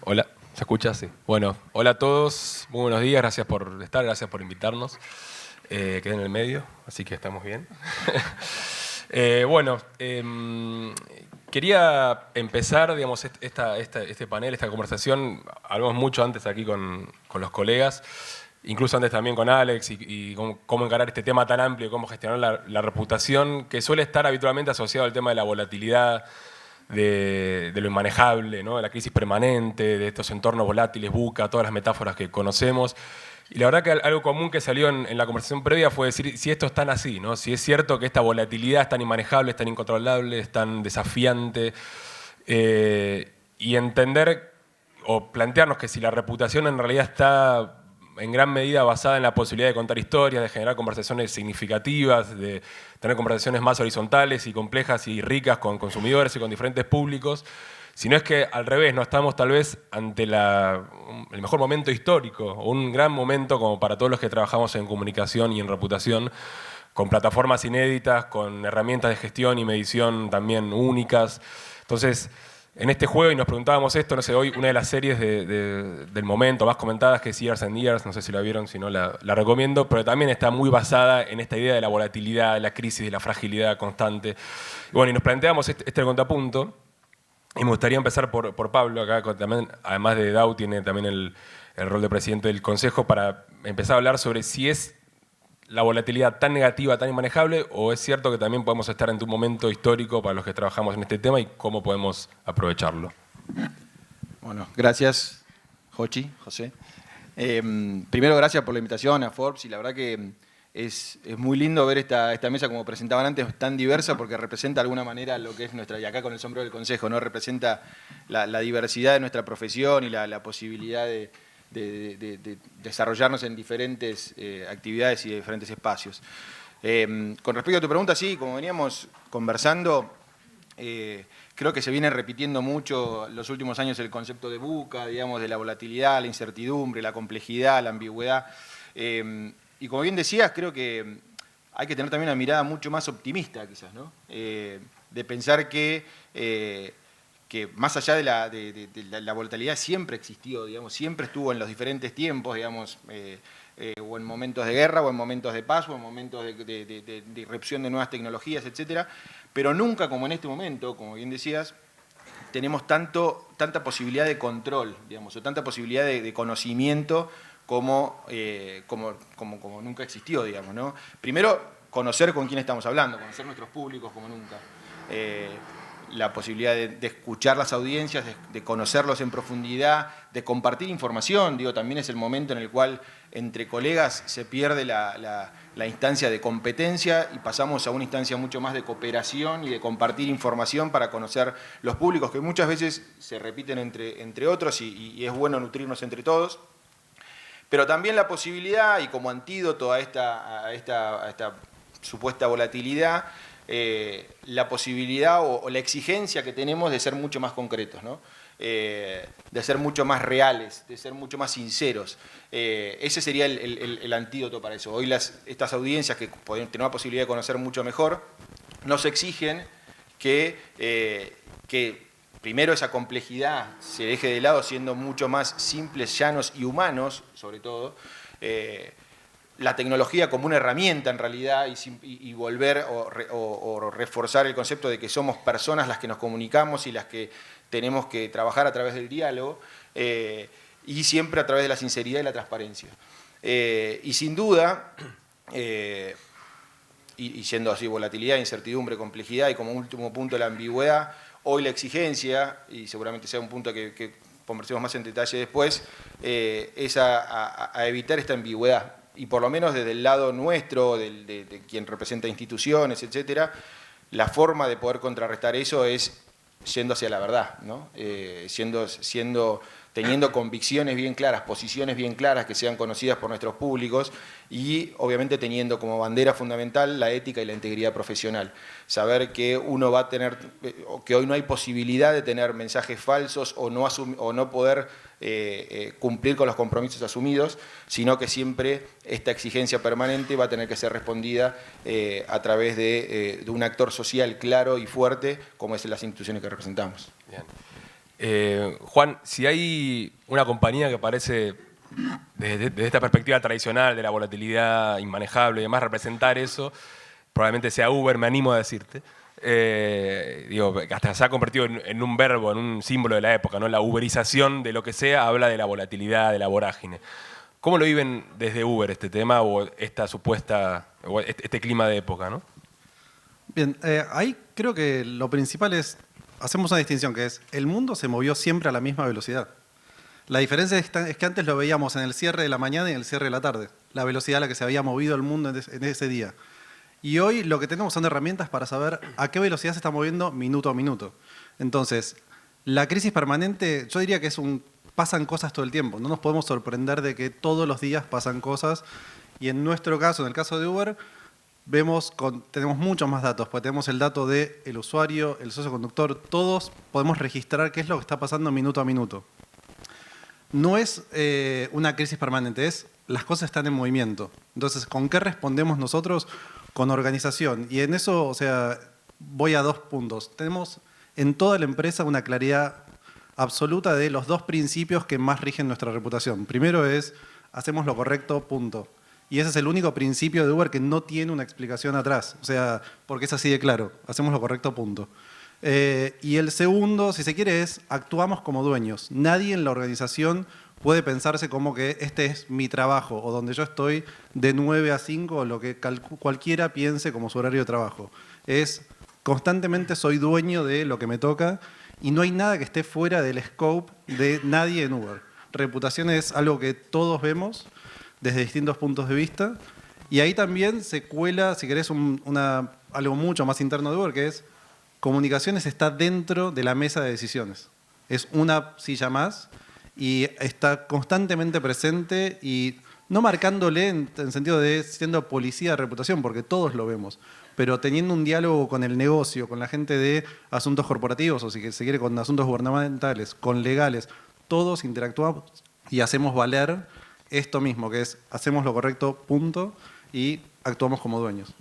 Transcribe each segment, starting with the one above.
Hola, ¿se escucha? Sí. Bueno, hola a todos, muy buenos días, gracias por estar, gracias por invitarnos. Quedé en el medio, así que estamos bien. Bueno, quería empezar, digamos, este panel, esta conversación. Hablamos mucho antes aquí con los colegas, incluso antes también con Alex, y cómo encarar este tema tan amplio, cómo gestionar la reputación, que suele estar habitualmente asociado al tema de la volatilidad, de lo inmanejable, ¿no? De la crisis permanente, de estos entornos volátiles, VUCA, todas las metáforas que conocemos. Y la verdad que algo común que salió en la conversación previa fue decir si esto es tan así, ¿no? Si es cierto que esta volatilidad es tan inmanejable, es tan incontrolable, es tan desafiante, y entender o plantearnos que si la reputación en realidad está en gran medida basada en la posibilidad de contar historias, de generar conversaciones significativas, de tener conversaciones más horizontales y complejas y ricas con consumidores y con diferentes públicos, si no es que al revés, no estamos tal vez ante el mejor momento histórico, o un gran momento como para todos los que trabajamos en comunicación y en reputación, con plataformas inéditas, con herramientas de gestión y medición también únicas. Entonces, en este juego, y nos preguntábamos esto, no sé, hoy una de las series del momento más comentadas, que es Years and Years, no sé si la vieron, si no la recomiendo, pero también está muy basada en esta idea de la volatilidad, de la crisis, de la fragilidad constante. Y bueno, y nos planteamos este contrapunto, y me gustaría empezar por Pablo, acá también, además de Dau, tiene también el rol de presidente del Consejo, para empezar a hablar sobre si es la volatilidad tan negativa, tan inmanejable, o es cierto que también podemos estar en un momento histórico para los que trabajamos en este tema y cómo podemos aprovecharlo. Bueno, gracias, José. Primero, gracias por la invitación a Forbes, y la verdad que es muy lindo ver esta mesa, como presentaban antes, tan diversa, porque representa de alguna manera lo que es nuestra, y acá con el sombrero del Consejo, ¿no? Representa la diversidad de nuestra profesión y la posibilidad de desarrollarnos en diferentes actividades y diferentes espacios. Con respecto a tu pregunta, sí, como veníamos conversando, creo que se viene repitiendo mucho en los últimos años el concepto de VUCA, digamos, de la volatilidad, la incertidumbre, la complejidad, la ambigüedad. Y como bien decías, creo que hay que tener también una mirada mucho más optimista, quizás, ¿no? De pensar que más allá de la volatilidad siempre existió, digamos, siempre estuvo en los diferentes tiempos, digamos, o en momentos de guerra, o en momentos de paz, o en momentos de irrupción de nuevas tecnologías, etcétera, pero nunca como en este momento, como bien decías, tenemos tanta posibilidad de control, digamos, o tanta posibilidad de conocimiento como nunca existió, digamos, ¿no? Primero, conocer con quién estamos hablando, conocer nuestros públicos como nunca. La posibilidad de escuchar las audiencias, de conocerlos en profundidad, de compartir información. Digo, también es el momento en el cual entre colegas se pierde la instancia de competencia y pasamos a una instancia mucho más de cooperación y de compartir información para conocer los públicos, que muchas veces se repiten entre otros, y es bueno nutrirnos entre todos. Pero también la posibilidad, y como antídoto a esta supuesta volatilidad, la posibilidad o la exigencia que tenemos de ser mucho más concretos, ¿no? De ser mucho más reales, de ser mucho más sinceros. Ese sería el antídoto para eso. Hoy estas audiencias que pueden tener la posibilidad de conocer mucho mejor, nos exigen que primero esa complejidad se deje de lado, siendo mucho más simples, llanos y humanos, sobre todo. La tecnología como una herramienta en realidad, y volver o reforzar el concepto de que somos personas las que nos comunicamos y las que tenemos que trabajar a través del diálogo, y siempre a través de la sinceridad y la transparencia. Y sin duda, y siendo así volatilidad, incertidumbre, complejidad, y como último punto la ambigüedad, hoy la exigencia, y seguramente sea un punto que conversemos más en detalle después, es a evitar esta ambigüedad. Y por lo menos desde el lado nuestro, de quien representa instituciones, etcétera, la forma de poder contrarrestar eso es yendo hacia la verdad, ¿no? Teniendo convicciones bien claras, posiciones bien claras que sean conocidas por nuestros públicos, y obviamente teniendo como bandera fundamental la ética y la integridad profesional. Saber que uno va a tener, que hoy no hay posibilidad de tener mensajes falsos o no poder cumplir con los compromisos asumidos, sino que siempre esta exigencia permanente va a tener que ser respondida a través de un actor social claro y fuerte, como es las instituciones que representamos. Bien. Juan, si hay una compañía que parece, desde esta perspectiva tradicional de la volatilidad inmanejable y demás, representar eso, probablemente sea Uber, me animo a decirte. Digo, hasta se ha convertido en un verbo, en un símbolo de la época, ¿no? La uberización de lo que sea habla de la volatilidad, de la vorágine. ¿Cómo lo viven desde Uber este tema o esta supuesta, o este clima de época, ¿no? Bien, ahí creo que lo principal es, hacemos una distinción que es, el mundo se movió siempre a la misma velocidad. La diferencia es que antes lo veíamos en el cierre de la mañana y en el cierre de la tarde, la velocidad a la que se había movido el mundo en ese día. Y hoy lo que tenemos son herramientas para saber a qué velocidad se está moviendo minuto a minuto. Entonces, la crisis permanente, yo diría que pasan cosas todo el tiempo. No nos podemos sorprender de que todos los días pasan cosas. Y en nuestro caso, en el caso de Uber, tenemos muchos más datos, porque tenemos el dato del usuario, el socio conductor, todos podemos registrar qué es lo que está pasando minuto a minuto. No es una crisis permanente, las cosas están en movimiento. Entonces, ¿con qué respondemos nosotros? Con organización. Y en eso, voy a 2 puntos. Tenemos en toda la empresa una claridad absoluta de los 2 principios que más rigen nuestra reputación. Primero es, hacemos lo correcto, punto. Y ese es el único principio de Uber que no tiene una explicación atrás. Porque es así de claro, hacemos lo correcto, punto. Y el segundo, si se quiere, es actuamos como dueños. Nadie en la organización puede pensarse como que este es mi trabajo o donde yo estoy de 9 a 5 o lo que cualquiera piense como su horario de trabajo. Constantemente soy dueño de lo que me toca y no hay nada que esté fuera del scope de nadie en Uber. Reputación es algo que todos vemos desde distintos puntos de vista y ahí también se cuela, si querés, algo mucho más interno de Uber, que es comunicaciones está dentro de la mesa de decisiones. Es una silla más y está constantemente presente y no marcándole en sentido de siendo policía de reputación, porque todos lo vemos, pero teniendo un diálogo con el negocio, con la gente de asuntos corporativos o si se quiere con asuntos gubernamentales, con legales, todos interactuamos y hacemos valer esto mismo, que es hacemos lo correcto, punto, y actuamos como dueños.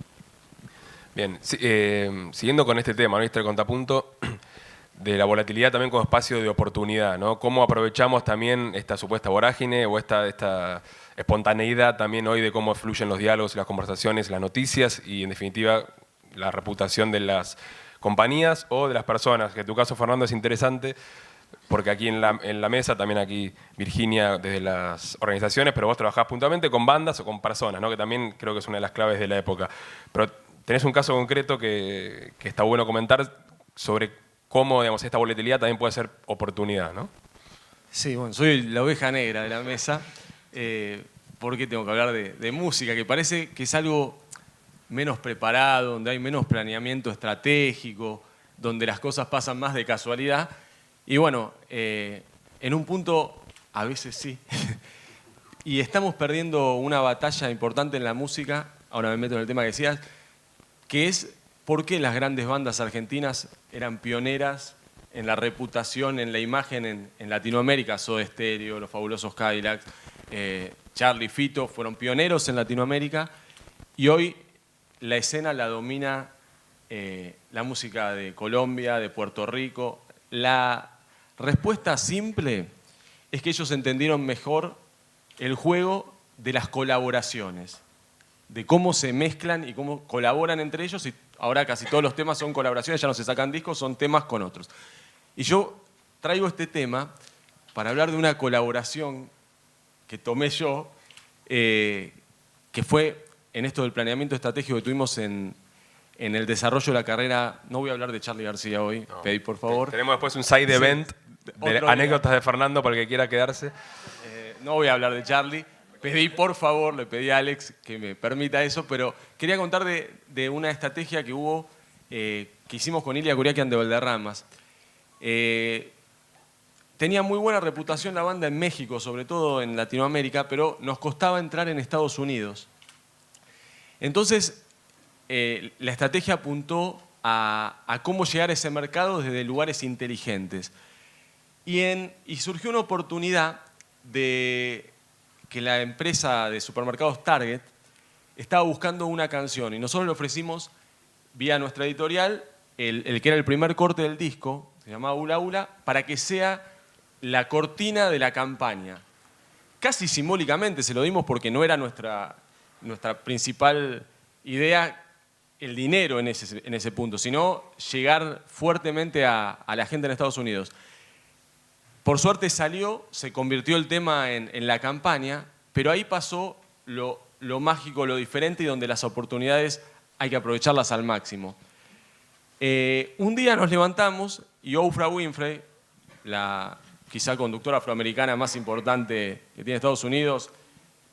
Bien, siguiendo con este tema, ¿no? El contrapunto de la volatilidad también como espacio de oportunidad, ¿no? ¿Cómo aprovechamos también esta supuesta vorágine o esta espontaneidad también hoy de cómo fluyen los diálogos, las conversaciones, las noticias y, en definitiva, la reputación de las compañías o de las personas? Que en tu caso, Fernando, es interesante porque aquí en la mesa, también aquí Virginia desde las organizaciones, pero vos trabajás puntualmente con bandas o con personas, ¿no? Que también creo que es una de las claves de la época. Pero tenés un caso concreto que está bueno comentar sobre cómo, digamos, esta volatilidad también puede ser oportunidad, ¿no? Sí, bueno, soy la oveja negra de la mesa, porque tengo que hablar de música, que parece que es algo menos preparado, donde hay menos planeamiento estratégico, donde las cosas pasan más de casualidad. Y bueno, en un punto, a veces sí, y estamos perdiendo una batalla importante en la música, ahora me meto en el tema que decías, que es por qué las grandes bandas argentinas eran pioneras en la reputación, en la imagen en Latinoamérica. Soda Stereo, Los Fabulosos Cadillacs, Charly, Fito, fueron pioneros en Latinoamérica y hoy la escena la domina la música de Colombia, de Puerto Rico. La respuesta simple es que ellos entendieron mejor el juego de las colaboraciones, de cómo se mezclan y cómo colaboran entre ellos, y ahora casi todos los temas son colaboraciones, ya no se sacan discos, son temas con otros. Y yo traigo este tema para hablar de una colaboración que tomé yo, que fue en esto del planeamiento estratégico que tuvimos en el desarrollo de la carrera. No voy a hablar de Charly García hoy, no. Pedí por favor. Tenemos después un side event de anécdotas de Fernando para el que quiera quedarse. No voy a hablar de Charly. Pedí, por favor, le pedí a Alex que me permita eso, pero quería contar de una estrategia que hubo, que hicimos con Ilia Curiaquian de Valderramas. Tenía muy buena reputación la banda en México, sobre todo en Latinoamérica, pero nos costaba entrar en Estados Unidos. Entonces, la estrategia apuntó a cómo llegar a ese mercado desde lugares inteligentes. Y surgió una oportunidad de que la empresa de supermercados Target estaba buscando una canción y nosotros le ofrecimos vía nuestra editorial el que era el primer corte del disco, se llamaba Ula Ula, para que sea la cortina de la campaña. Casi simbólicamente se lo dimos porque no era nuestra principal idea el dinero en ese punto, sino llegar fuertemente a la gente en Estados Unidos. Por suerte salió, se convirtió el tema en la campaña, pero ahí pasó lo mágico, lo diferente y donde las oportunidades hay que aprovecharlas al máximo. Un día nos levantamos y Oprah Winfrey, la quizá conductora afroamericana más importante que tiene Estados Unidos,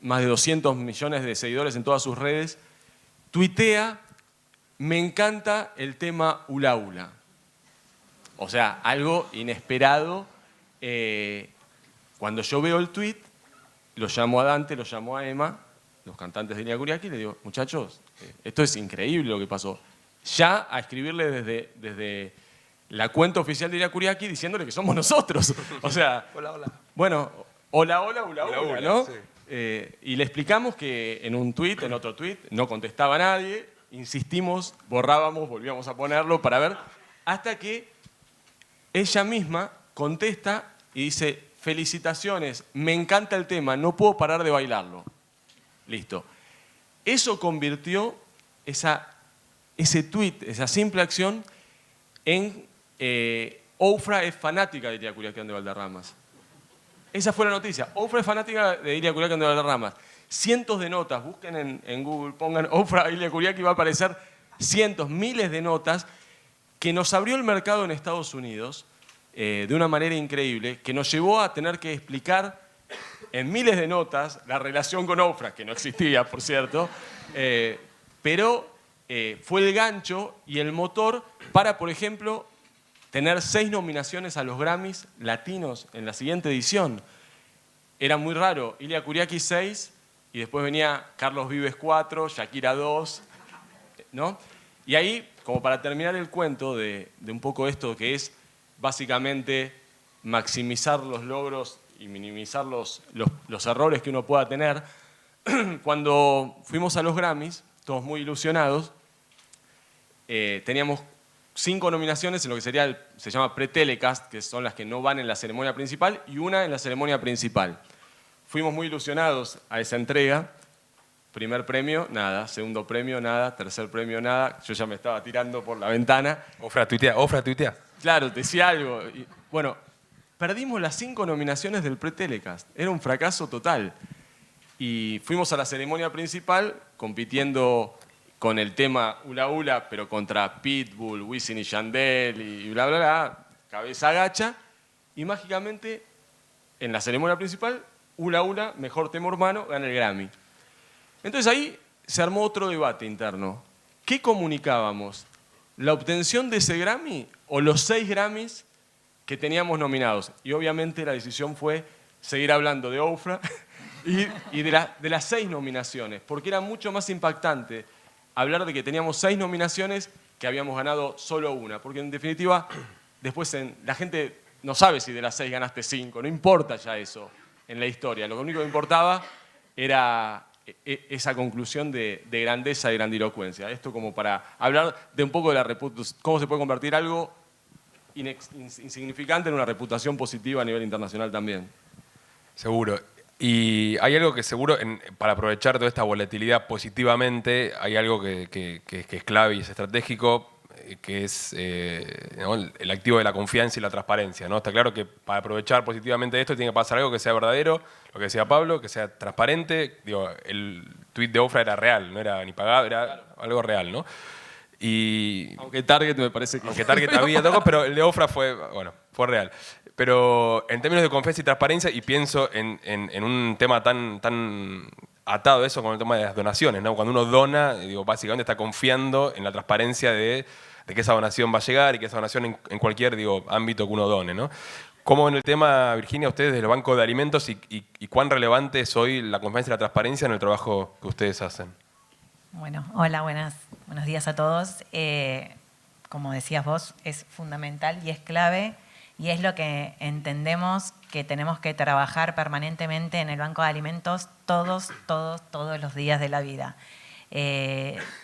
más de 200 millones de seguidores en todas sus redes, tuitea: me encanta el tema Ula Ula. O sea, algo inesperado. Cuando yo veo el tuit, lo llamo a Dante, lo llamo a Emma, los cantantes de Ilia Kuriaki, y le digo: muchachos, esto es increíble lo que pasó. Ya a escribirle desde la cuenta oficial de Ilia Kuriaki diciéndole que somos nosotros. O sea, Hola, hola. bueno, hola, hola, Ula Ula, Ula, ula, ¿no? sí. Y le explicamos que en un tuit, en otro tuit, no contestaba nadie, insistimos, borrábamos, volvíamos a ponerlo para ver, hasta que ella misma contesta y dice: felicitaciones, me encanta el tema, no puedo parar de bailarlo. Listo. Eso convirtió ese tuit, esa simple acción, en Oprah es fanática de Ilia Kuriaki de Valderramas. Esa fue la noticia. Oprah es fanática de Ilia Kuriaki de Valderramas. Cientos de notas, busquen en Google, pongan Oprah Ilia Kuriaki y va a aparecer cientos, miles de notas, que nos abrió el mercado en Estados Unidos de una manera increíble, que nos llevó a tener que explicar en miles de notas la relación con Oprah, que no existía, por cierto, pero fue el gancho y el motor para, por ejemplo, tener 6 nominaciones a los Grammys latinos en la siguiente edición. Era muy raro. Ilia Kuriaki 6, y después venía Carlos Vives 4, Shakira 2, ¿no? Y ahí, como para terminar el cuento de un poco esto que es básicamente maximizar los logros y minimizar los errores que uno pueda tener, cuando fuimos a los Grammys, todos muy ilusionados, teníamos 5 nominaciones en lo que se llama pre-telecast, que son las que no van en la ceremonia principal, y una en la ceremonia principal. Fuimos muy ilusionados a esa entrega. Primer premio, nada. Segundo premio, nada. Tercer premio, nada. Yo ya me estaba tirando por la ventana. Oprah tuitea. Claro, decía algo. Y, bueno, perdimos las 5 nominaciones del pre-telecast. Era un fracaso total. Y fuimos a la ceremonia principal compitiendo con el tema Ula Ula, pero contra Pitbull, Wisin y Yandel y bla, bla, bla, cabeza agacha. Y mágicamente, en la ceremonia principal, Ula Ula, mejor tema urbano, gana el Grammy. Entonces ahí se armó otro debate interno. ¿Qué comunicábamos? ¿La obtención de ese Grammy o los 6 Grammys que teníamos nominados? Y obviamente la decisión fue seguir hablando de Oprah y de las 6 nominaciones, porque era mucho más impactante hablar de que teníamos 6 nominaciones que habíamos ganado solo una, porque en definitiva después la gente no sabe si de las 6 ganaste 5, no importa ya eso en la historia, lo único que importaba era esa conclusión de grandeza y grandilocuencia. Esto como para hablar de un poco de la reputación, cómo se puede convertir algo insignificante en una reputación positiva a nivel internacional también. Seguro. Y hay algo que seguro, para aprovechar toda esta volatilidad positivamente, hay algo que es clave y es estratégico, que es ¿no? el activo de la confianza y la transparencia, ¿no? Está claro que para aprovechar positivamente esto tiene que pasar algo que sea verdadero, lo que decía Pablo, que sea transparente. Digo, el tuit de Oprah era real, no era ni pagado, era algo real, ¿no? Y, aunque Target me parece que... Aunque Target había tocado, pero el de Oprah fue real. Pero en términos de confianza y transparencia, y pienso en un tema tan atado a eso con el tema de las donaciones, ¿no? Cuando uno dona, digo, básicamente está confiando en la transparencia de que esa donación va a llegar y que esa donación en cualquier ámbito que uno done, ¿no? ¿Cómo en el tema, Virginia, ustedes del Banco de Alimentos y cuán relevante es hoy la confianza y la transparencia en el trabajo que ustedes hacen? Bueno, hola, buenos días a todos. Como decías vos, es fundamental y es clave y es lo que entendemos que tenemos que trabajar permanentemente en el Banco de Alimentos todos los días de la vida.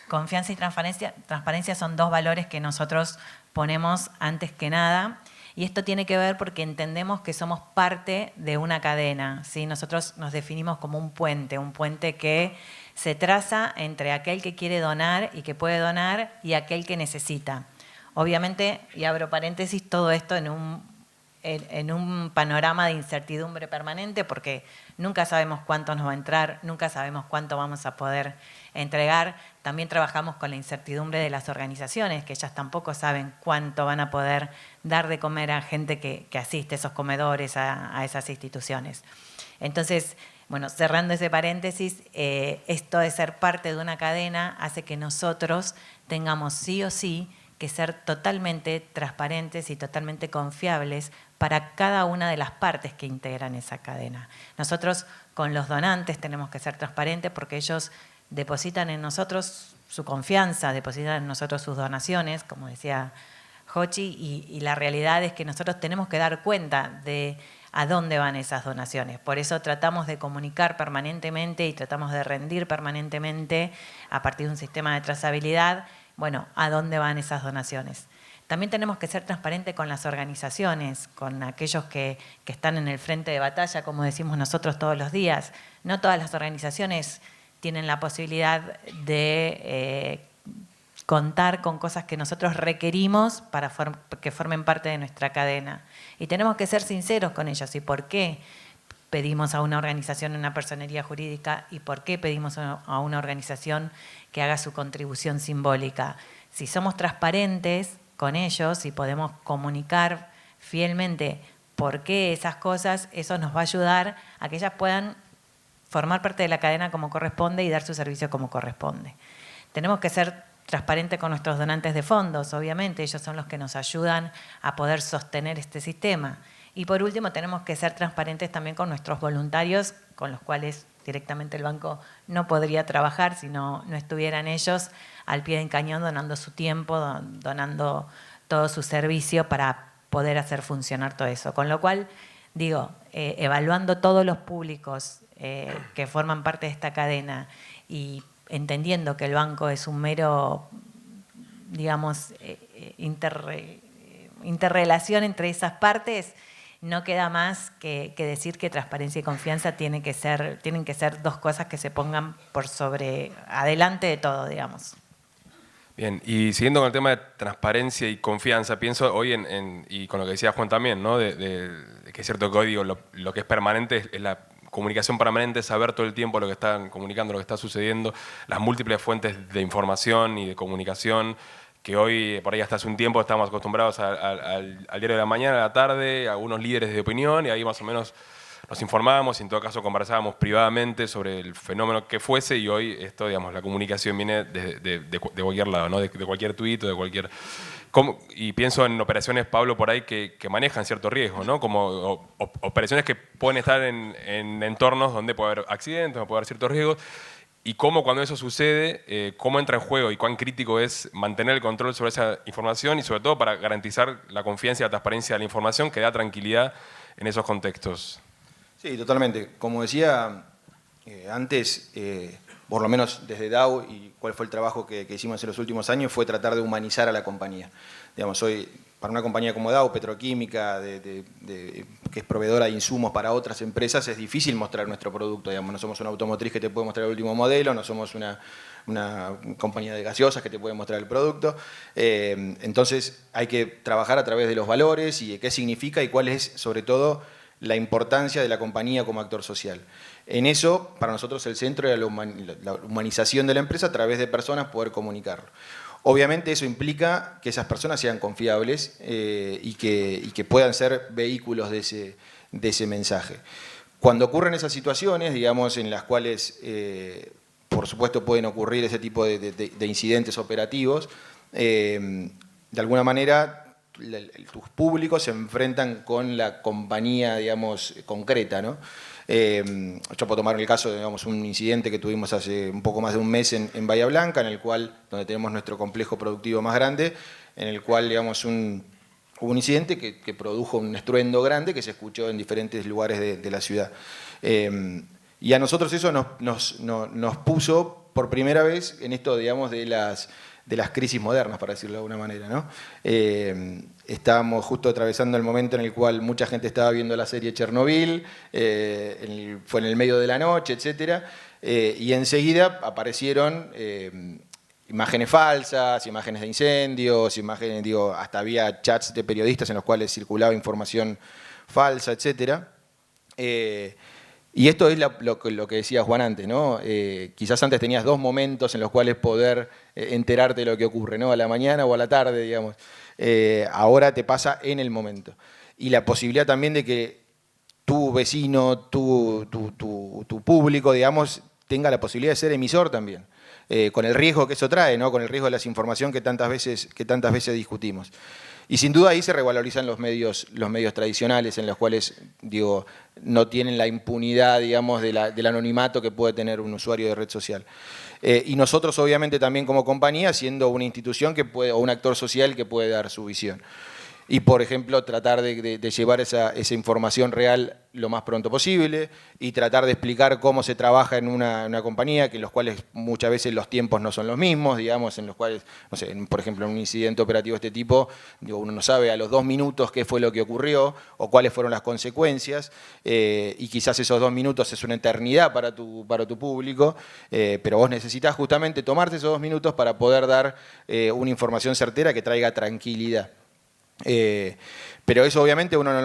Confianza y transparencia son 2 valores que nosotros ponemos antes que nada Y esto tiene que ver porque entendemos que somos parte de una cadena, ¿sí? Nosotros nos definimos como un puente que se traza entre aquel que quiere donar y que puede donar y aquel que necesita. Obviamente, y abro paréntesis, todo esto en un panorama de incertidumbre permanente, porque nunca sabemos cuánto nos va a entrar, nunca sabemos cuánto vamos a poder entregar. También trabajamos con la incertidumbre de las organizaciones, que ellas tampoco saben cuánto van a poder dar de comer a gente que asiste a esos comedores, a esas instituciones. Entonces, bueno, cerrando ese paréntesis, esto de ser parte de una cadena hace que nosotros tengamos sí o sí que ser totalmente transparentes y totalmente confiables para cada una de las partes que integran esa cadena. Nosotros con los donantes tenemos que ser transparentes porque ellos depositan en nosotros su confianza, depositan en nosotros sus donaciones, como decía Jochi, y la realidad es que nosotros tenemos que dar cuenta de a dónde van esas donaciones. Por eso tratamos de comunicar permanentemente y tratamos de rendir permanentemente a partir de un sistema de trazabilidad, bueno, a dónde van esas donaciones. También tenemos que ser transparentes con las organizaciones, con aquellos que están en el frente de batalla, como decimos nosotros todos los días. No todas las organizaciones tienen la posibilidad de contar con cosas que nosotros requerimos para que formen parte de nuestra cadena. Y tenemos que ser sinceros con ellos. ¿Y por qué pedimos a una organización una personería jurídica? ¿Y por qué pedimos a una organización que haga su contribución simbólica? Si somos transparentes con ellos y podemos comunicar fielmente por qué esas cosas, eso nos va a ayudar a que ellas puedan formar parte de la cadena como corresponde y dar su servicio como corresponde. Tenemos que ser transparentes con nuestros donantes de fondos, obviamente, ellos son los que nos ayudan a poder sostener este sistema. Y por último, tenemos que ser transparentes también con nuestros voluntarios, con los cuales directamente el banco no podría trabajar si no estuvieran ellos al pie del cañón donando su tiempo, donando todo su servicio para poder hacer funcionar todo eso. Con lo cual, digo, evaluando todos los públicos que forman parte de esta cadena y entendiendo que el banco es un mero, digamos, interrelación entre esas partes, no queda más que decir que transparencia y confianza tienen que ser dos cosas que se pongan por sobre, adelante de todo, digamos. Bien, y siguiendo con el tema de transparencia y confianza, pienso hoy y con lo que decía Juan también, ¿no? de que es cierto que hoy digo, lo que es permanente es la comunicación permanente, saber todo el tiempo lo que están comunicando, lo que está sucediendo, las múltiples fuentes de información y de comunicación, que hoy, por ahí hasta hace un tiempo, estábamos acostumbrados al diario de la mañana, a la tarde, a algunos líderes de opinión, y ahí más o menos nos informábamos y en todo caso conversábamos privadamente sobre el fenómeno que fuese, y hoy esto, digamos, la comunicación viene de cualquier lado, ¿no? de cualquier tuit o de cualquier... Y pienso en operaciones, Pablo, por ahí que manejan cierto riesgo, ¿no? Como operaciones que pueden estar en entornos donde puede haber accidentes, donde puede haber ciertos riesgos, y cómo cuando eso sucede, cómo entra en juego y cuán crítico es mantener el control sobre esa información y sobre todo para garantizar la confianza y la transparencia de la información que da tranquilidad en esos contextos. Sí, totalmente. Como decía antes, por lo menos desde DAO y cuál fue el trabajo que hicimos en los últimos años, fue tratar de humanizar a la compañía. Digamos, hoy, para una compañía como DAO, petroquímica, que es proveedora de insumos para otras empresas, es difícil mostrar nuestro producto. Digamos, no somos una automotriz que te puede mostrar el último modelo, no somos una compañía de gaseosas que te puede mostrar el producto. Entonces hay que trabajar a través de los valores y de qué significa y cuál es, sobre todo, la importancia de la compañía como actor social. En eso, para nosotros el centro era la humanización de la empresa a través de personas, poder comunicarlo. Obviamente eso implica que esas personas sean confiables y que puedan ser vehículos de ese mensaje. Cuando ocurren esas situaciones, digamos, en las cuales, por supuesto, pueden ocurrir ese tipo de incidentes operativos, de alguna manera tus públicos se enfrentan con la compañía, digamos, concreta, ¿no? Yo puedo tomar el caso de, digamos, un incidente que tuvimos hace un poco más de un mes en Bahía Blanca, donde tenemos nuestro complejo productivo más grande, en el cual, digamos, hubo un incidente que produjo un estruendo grande que se escuchó en diferentes lugares de la ciudad. Y a nosotros eso nos puso por primera vez en esto, digamos, de las crisis modernas, para decirlo de alguna manera, ¿no? Estábamos justo atravesando el momento en el cual mucha gente estaba viendo la serie Chernobyl, fue en el medio de la noche, etc. Y enseguida aparecieron imágenes falsas, imágenes de incendios, imágenes, digo, hasta había chats de periodistas en los cuales circulaba información falsa, etc. Y esto es lo que decía Juan antes, ¿no? Quizás antes tenías 2 momentos en los cuales poder enterarte de lo que ocurre, ¿no? A la mañana o a la tarde, digamos. Ahora te pasa en el momento. Y la posibilidad también de que tu vecino, tu público, digamos, tenga la posibilidad de ser emisor también. Con el riesgo que eso trae, ¿no? Con el riesgo de la desinformación que tantas veces discutimos. Y sin duda ahí se revalorizan los medios tradicionales, en los cuales, digo, no tienen la impunidad, digamos, del anonimato que puede tener un usuario de red social. Y nosotros, obviamente, también como compañía, siendo una institución o un actor social que puede dar su visión. Y, por ejemplo, tratar de llevar esa información real lo más pronto posible y tratar de explicar cómo se trabaja en una compañía, que en los cuales muchas veces los tiempos no son los mismos, digamos, en los cuales, no sé, por ejemplo, en un incidente operativo de este tipo, digo, uno no sabe a los 2 minutos qué fue lo que ocurrió o cuáles fueron las consecuencias, y quizás esos 2 minutos es una eternidad para tu público, pero vos necesitas justamente tomarte esos 2 minutos para poder dar una información certera que traiga tranquilidad. Pero eso obviamente uno no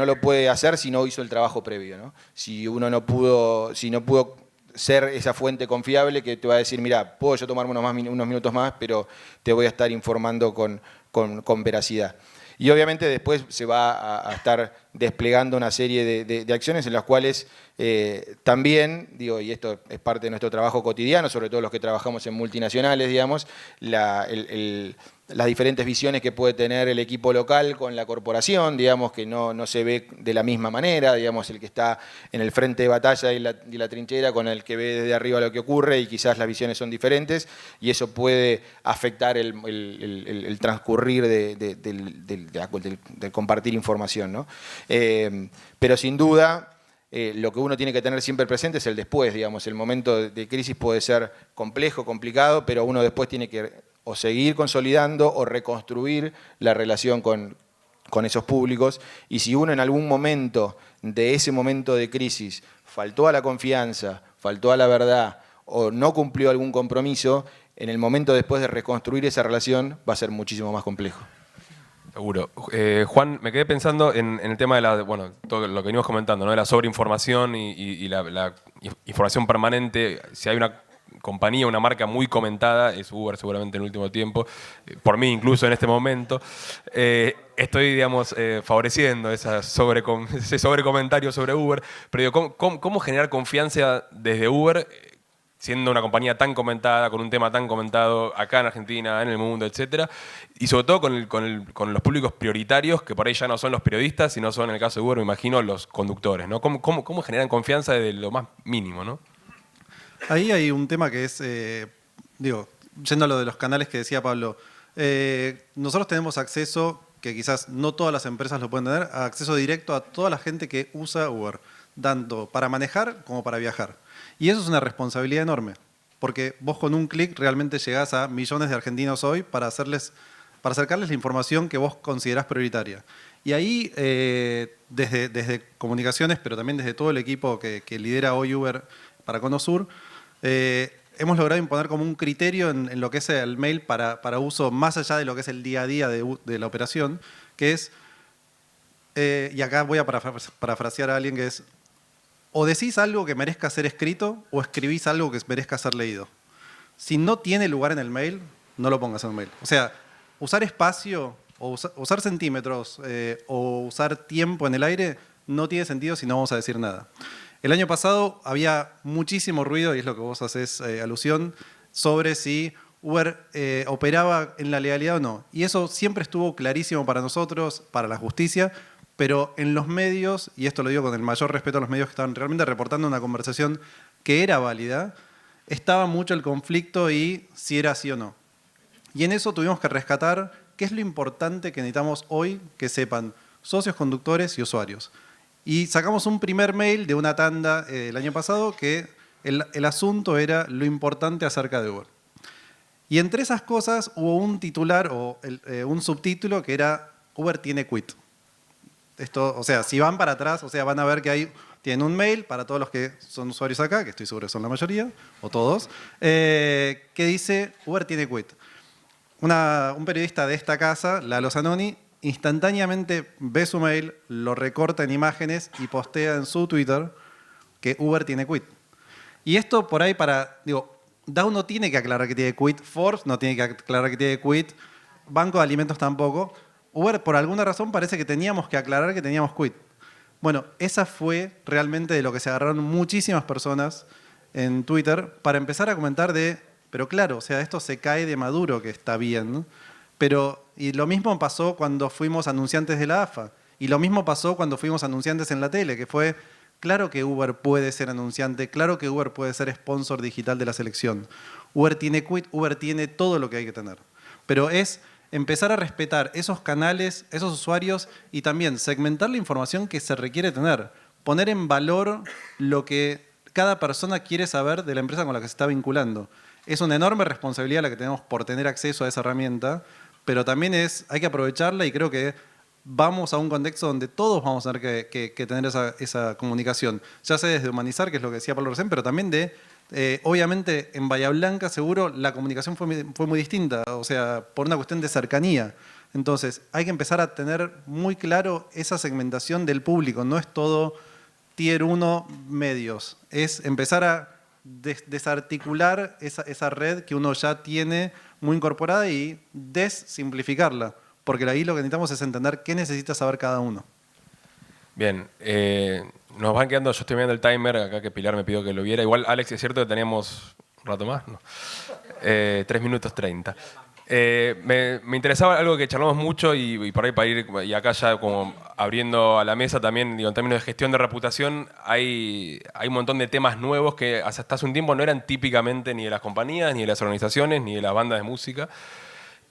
lo puede hacer si no hizo el trabajo previo, ¿no? Si no pudo ser esa fuente confiable que te va a decir, mira, puedo yo tomarme unos minutos más, pero te voy a estar informando con veracidad. Y obviamente después se va a estar desplegando una serie de acciones en las cuales también, digo, y esto es parte de nuestro trabajo cotidiano, sobre todo los que trabajamos en multinacionales, digamos, las diferentes visiones que puede tener el equipo local con la corporación, digamos, que no se ve de la misma manera, digamos, el que está en el frente de batalla y la trinchera con el que ve desde arriba lo que ocurre y quizás las visiones son diferentes y eso puede afectar el transcurrir del compartir información, ¿no? Pero sin duda, lo que uno tiene que tener siempre presente es el después, digamos, el momento de crisis puede ser complejo, complicado, pero uno después tiene que o seguir consolidando o reconstruir la relación con esos públicos. Y si uno en algún momento de ese momento de crisis faltó a la confianza, faltó a la verdad o no cumplió algún compromiso, en el momento después de reconstruir esa relación va a ser muchísimo más complejo. Seguro. Juan, me quedé pensando en el tema de todo lo que venimos comentando, ¿no? De la sobreinformación y la información permanente. Si hay una compañía, una marca muy comentada, es Uber seguramente en el último tiempo, por mí incluso en este momento, estoy, digamos, favoreciendo ese sobrecomentario sobre Uber, pero digo, ¿cómo generar confianza desde Uber, siendo una compañía tan comentada, con un tema tan comentado acá en Argentina, en el mundo, etcétera, y sobre todo con los públicos prioritarios, que por ahí ya no son los periodistas, sino son, en el caso de Uber, me imagino, los conductores, ¿no? ¿Cómo generan confianza desde lo más mínimo, ¿no? Ahí hay un tema que es, yendo a lo de los canales que decía Pablo, nosotros tenemos acceso, que quizás no todas las empresas lo pueden tener, acceso directo a toda la gente que usa Uber, tanto para manejar como para viajar. Y eso es una responsabilidad enorme, porque vos con un clic realmente llegás a millones de argentinos hoy para acercarles la información que vos considerás prioritaria. Y ahí, desde comunicaciones, pero también desde todo el equipo que lidera hoy Uber para Cono Sur, hemos logrado imponer como un criterio en lo que es el mail para uso más allá de lo que es el día a día de la operación, que es, y acá voy a parafrasear a alguien que es, o decís algo que merezca ser escrito o escribís algo que merezca ser leído. Si no tiene lugar en el mail, no lo pongas en el mail. O sea, usar espacio o usar centímetros o usar tiempo en el aire no tiene sentido si no vamos a decir nada. El año pasado había muchísimo ruido, y es lo que vos haces alusión, sobre si Uber operaba en la legalidad o no. Y eso siempre estuvo clarísimo para nosotros, para la justicia, pero en los medios, y esto lo digo con el mayor respeto a los medios que estaban realmente reportando una conversación que era válida, estaba mucho el conflicto y si era así o no. Y en eso tuvimos que rescatar qué es lo importante que necesitamos hoy que sepan socios, conductores y usuarios. Y sacamos un primer mail de una tanda el año pasado que el asunto era lo importante acerca de Uber. Y entre esas cosas hubo un titular o un subtítulo que era Uber tiene quit. Esto, o sea, si van para atrás, o sea, van a ver que tienen un mail para todos los que son usuarios acá, que estoy seguro que son la mayoría, o todos, que dice Uber tiene quit. Un periodista de esta casa, Lalo Zanoni, instantáneamente ve su mail, lo recorta en imágenes y postea en su Twitter que Uber tiene quit. Y esto por ahí Dow no tiene que aclarar que tiene quit, Forbes no tiene que aclarar que tiene quit, Banco de Alimentos tampoco. Uber, por alguna razón, parece que teníamos que aclarar que teníamos quit. Bueno, esa fue realmente de lo que se agarraron muchísimas personas en Twitter para empezar a comentar pero claro, o sea, esto se cae de maduro, que está bien, ¿no? Y lo mismo pasó cuando fuimos anunciantes de la AFA. Y lo mismo pasó cuando fuimos anunciantes en la tele, que fue, claro que Uber puede ser anunciante, claro que Uber puede ser sponsor digital de la selección. Uber tiene quit, Uber tiene todo lo que hay que tener. Pero es empezar a respetar esos canales, esos usuarios y también segmentar la información que se requiere tener. Poner en valor lo que cada persona quiere saber de la empresa con la que se está vinculando. Es una enorme responsabilidad la que tenemos por tener acceso a esa herramienta, pero también hay que aprovecharla y creo que vamos a un contexto donde todos vamos a tener que tener esa comunicación. Ya sea desde humanizar, que es lo que decía Pablo recién, pero también obviamente en Bahía Blanca seguro la comunicación fue muy distinta, o sea, por una cuestión de cercanía. Entonces hay que empezar a tener muy claro esa segmentación del público, no es todo tier 1 medios, es empezar a desarticular esa red que uno ya tiene muy incorporada y desimplificarla, porque ahí lo que necesitamos es entender qué necesita saber cada uno. Bien, nos van quedando, yo estoy viendo el timer acá que Pilar me pidió que lo viera. Igual, Alex, ¿es cierto que teníamos un rato más? No. 3 minutos 30. Me interesaba algo que charlamos mucho y por ahí para ir, y acá ya como abriendo a la mesa también, digo, en términos de gestión de reputación, hay un montón de temas nuevos que hasta hace un tiempo no eran típicamente ni de las compañías, ni de las organizaciones, ni de las bandas de música,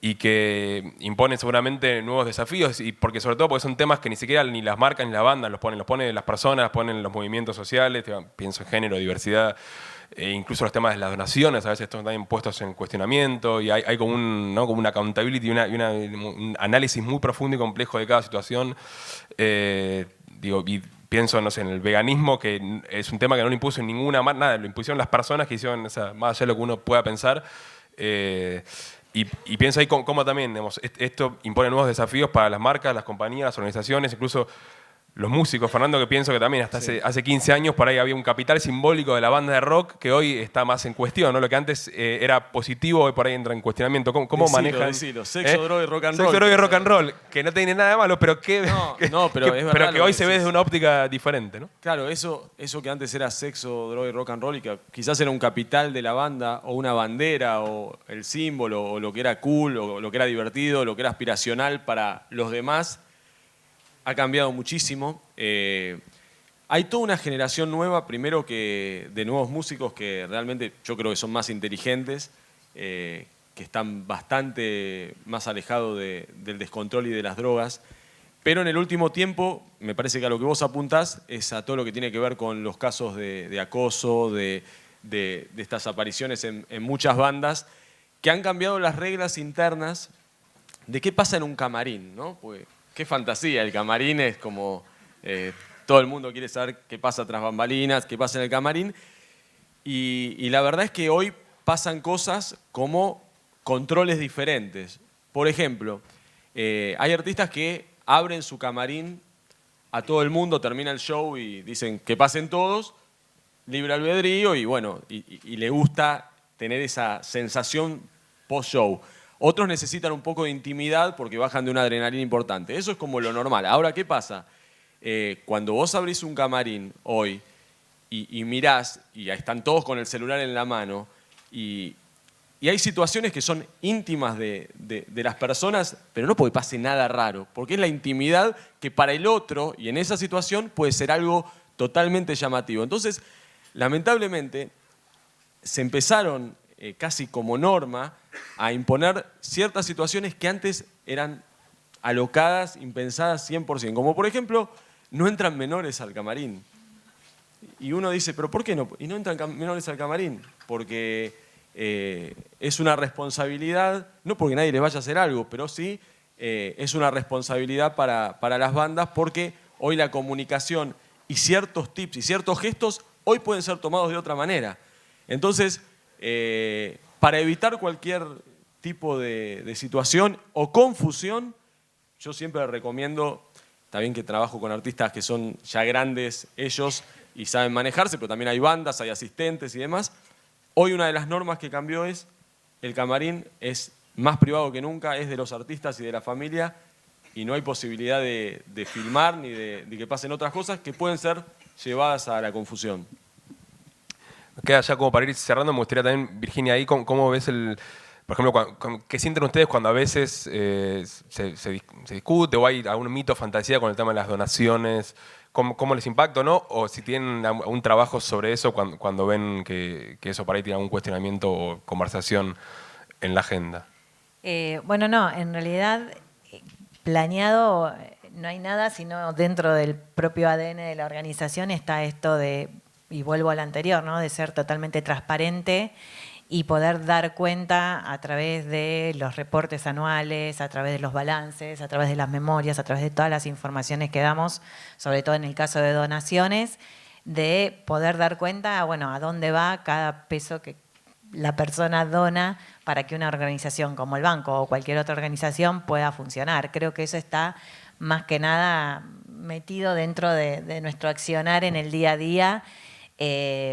y que imponen seguramente nuevos desafíos, y porque sobre todo porque son temas que ni siquiera ni las marcas ni las bandas los ponen las personas, ponen los movimientos sociales, pienso en género, diversidad, incluso los temas de las donaciones a veces están también puestos en cuestionamiento, y hay como como una accountability, un análisis muy profundo y complejo de cada situación. Y pienso, no sé, en el veganismo, que es un tema que no lo impuso ninguna marca, nada, lo impusieron las personas que hicieron, más allá de lo que uno pueda pensar. Y pienso ahí cómo también, digamos, esto impone nuevos desafíos para las marcas, las compañías, las organizaciones, incluso los músicos. Fernando, que pienso que también hasta hace 15 años por ahí había un capital simbólico de la banda de rock que hoy está más en cuestión, ¿no? Lo que antes era positivo, hoy por ahí entra en cuestionamiento. ¿Cómo manejan? Sexo, droga y rock and roll. Sexo, droga y rock and roll, que no tiene nada de malo, pero que, pero que hoy se ve desde una óptica diferente, ¿no? Claro, eso que antes era sexo, droga y rock and roll y que quizás era un capital de la banda o una bandera o el símbolo o lo que era cool o lo que era divertido, lo que era aspiracional para los demás, ha cambiado muchísimo. Hay toda una generación nueva, primero que de nuevos músicos que realmente yo creo que son más inteligentes, que están bastante más alejados del descontrol y de las drogas. Pero en el último tiempo, me parece que a lo que vos apuntás es a todo lo que tiene que ver con los casos de acoso, de estas apariciones en muchas bandas, que han cambiado las reglas internas de qué pasa en un camarín, ¿no? Pues, qué fantasía, el camarín es como todo el mundo quiere saber qué pasa tras bambalinas, qué pasa en el camarín. Y la verdad es que hoy pasan cosas como controles diferentes. Por ejemplo, hay artistas que abren su camarín a todo el mundo, termina el show y dicen que pasen todos, libre albedrío, y bueno, y le gusta tener esa sensación post-show. Otros necesitan un poco de intimidad porque bajan de una adrenalina importante. Eso es como lo normal. Ahora, ¿qué pasa? Cuando vos abrís un camarín hoy y mirás, y ahí están todos con el celular en la mano, y hay situaciones que son íntimas de las personas, pero no porque pase nada raro, porque es la intimidad que para el otro, y en esa situación, puede ser algo totalmente llamativo. Entonces, lamentablemente, se empezaron casi como norma a imponer ciertas situaciones que antes eran alocadas, impensadas 100%. Como por ejemplo, no entran menores al camarín. Y uno dice, ¿pero por qué no? Y no entran menores al camarín, porque es una responsabilidad, no porque nadie les vaya a hacer algo, pero sí es una responsabilidad para las bandas, porque hoy la comunicación y ciertos tips y ciertos gestos hoy pueden ser tomados de otra manera. Entonces, para evitar cualquier tipo de situación o confusión, yo siempre recomiendo, está bien que trabajo con artistas que son ya grandes ellos y saben manejarse, pero también hay bandas, hay asistentes y demás. Hoy una de las normas que cambió es el camarín es más privado que nunca, es de los artistas y de la familia, y no hay posibilidad de filmar ni de que pasen otras cosas que pueden ser llevadas a la confusión. Queda ya como para ir cerrando, me gustaría también, Virginia, ahí cómo ves por ejemplo, ¿qué sienten ustedes cuando a veces se discute o hay algún mito o fantasía con el tema de las donaciones? ¿Cómo les impacta o no? O si tienen un trabajo sobre eso cuando ven que eso para ahí tiene algún cuestionamiento o conversación en la agenda. Bueno, no, en realidad planeado no hay nada, sino dentro del propio ADN de la organización está esto de, y vuelvo al anterior, ¿no? De ser totalmente transparente y poder dar cuenta a través de los reportes anuales, a través de los balances, a través de las memorias, a través de todas las informaciones que damos, sobre todo en el caso de donaciones, de poder dar cuenta, bueno, a dónde va cada peso que la persona dona para que una organización como el banco o cualquier otra organización pueda funcionar. Creo que eso está más que nada metido dentro de nuestro accionar en el día a día.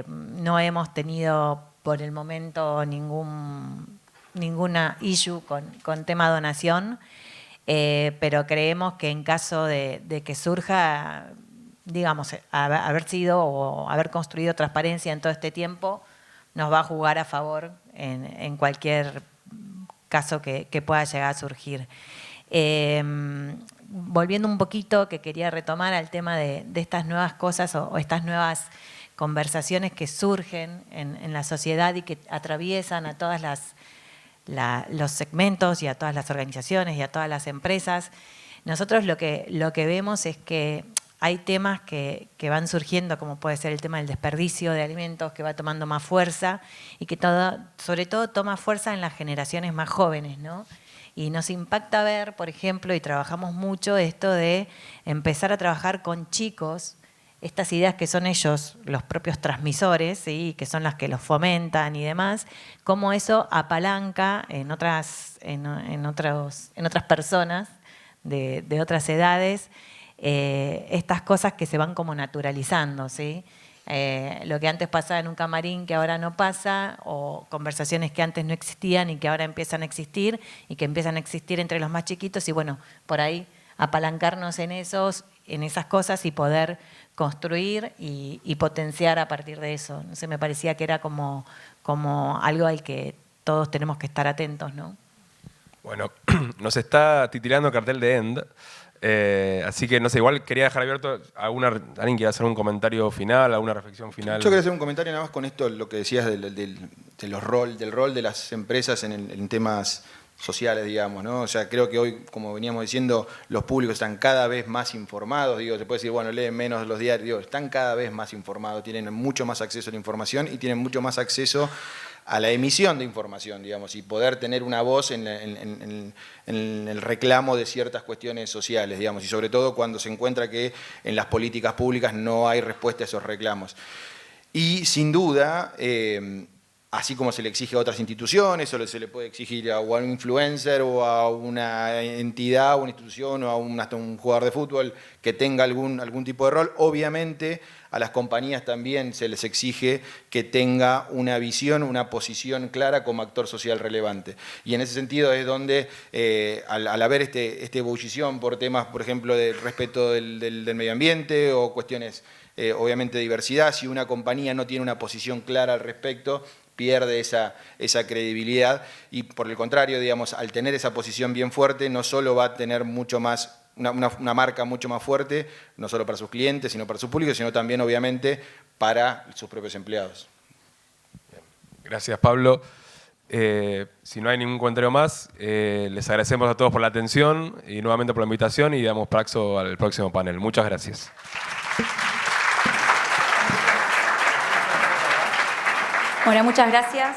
No hemos tenido por el momento ninguna issue con tema donación, pero creemos que en caso de que surja, digamos, haber sido o haber construido transparencia en todo este tiempo, nos va a jugar a favor en cualquier caso que pueda llegar a surgir. Volviendo un poquito, que quería retomar al tema de estas nuevas cosas o estas nuevas conversaciones que surgen en la sociedad y que atraviesan a todas los segmentos y a todas las organizaciones y a todas las empresas. Nosotros lo que vemos es que hay temas que van surgiendo, como puede ser el tema del desperdicio de alimentos, que va tomando más fuerza y que sobre todo toma fuerza en las generaciones más jóvenes, ¿no? Y nos impacta ver, por ejemplo, y trabajamos mucho esto de empezar a trabajar con chicos, estas ideas que son ellos los propios transmisores, ¿sí? Que son las que los fomentan y demás, cómo eso apalanca en otras personas de otras edades, estas cosas que se van como naturalizando, ¿sí? Lo que antes pasaba en un camarín que ahora no pasa, o conversaciones que antes no existían y que ahora empiezan a existir y que empiezan a existir entre los más chiquitos, y bueno, por ahí apalancarnos en esas cosas y poder construir y potenciar a partir de eso. No sé, me parecía que era como algo al que todos tenemos que estar atentos, ¿no? Bueno, nos está titilando cartel de End. Así que, no sé, igual quería dejar abierto alguien quiere hacer un comentario final, alguna reflexión final. Yo quería hacer un comentario nada más con esto, lo que decías del rol de las empresas en temas sociales, digamos, ¿no? O sea, creo que hoy, como veníamos diciendo, los públicos están cada vez más informados, digo, se puede decir, bueno, leen menos los diarios, digo, están cada vez más informados, tienen mucho más acceso a la información y tienen mucho más acceso a la emisión de información, digamos, y poder tener una voz en el reclamo de ciertas cuestiones sociales, digamos, y sobre todo cuando se encuentra que en las políticas públicas no hay respuesta a esos reclamos. Y sin duda, así como se le exige a otras instituciones, o se le puede exigir a un influencer o a una entidad, o una institución, o hasta un jugador de fútbol que tenga algún tipo de rol, obviamente a las compañías también se les exige que tenga una visión, una posición clara como actor social relevante. Y en ese sentido es donde, al haber esta ebullición por temas, por ejemplo, de respeto del medio ambiente o cuestiones, obviamente, de diversidad, si una compañía no tiene una posición clara al respecto, pierde esa credibilidad y, por el contrario, digamos, al tener esa posición bien fuerte, no solo va a tener mucho más una marca mucho más fuerte, no solo para sus clientes, sino para su público, sino también, obviamente, para sus propios empleados. Gracias, Pablo. Si no hay ningún comentario más, les agradecemos a todos por la atención y nuevamente por la invitación y damos paso al próximo panel. Muchas gracias. Bueno, muchas gracias.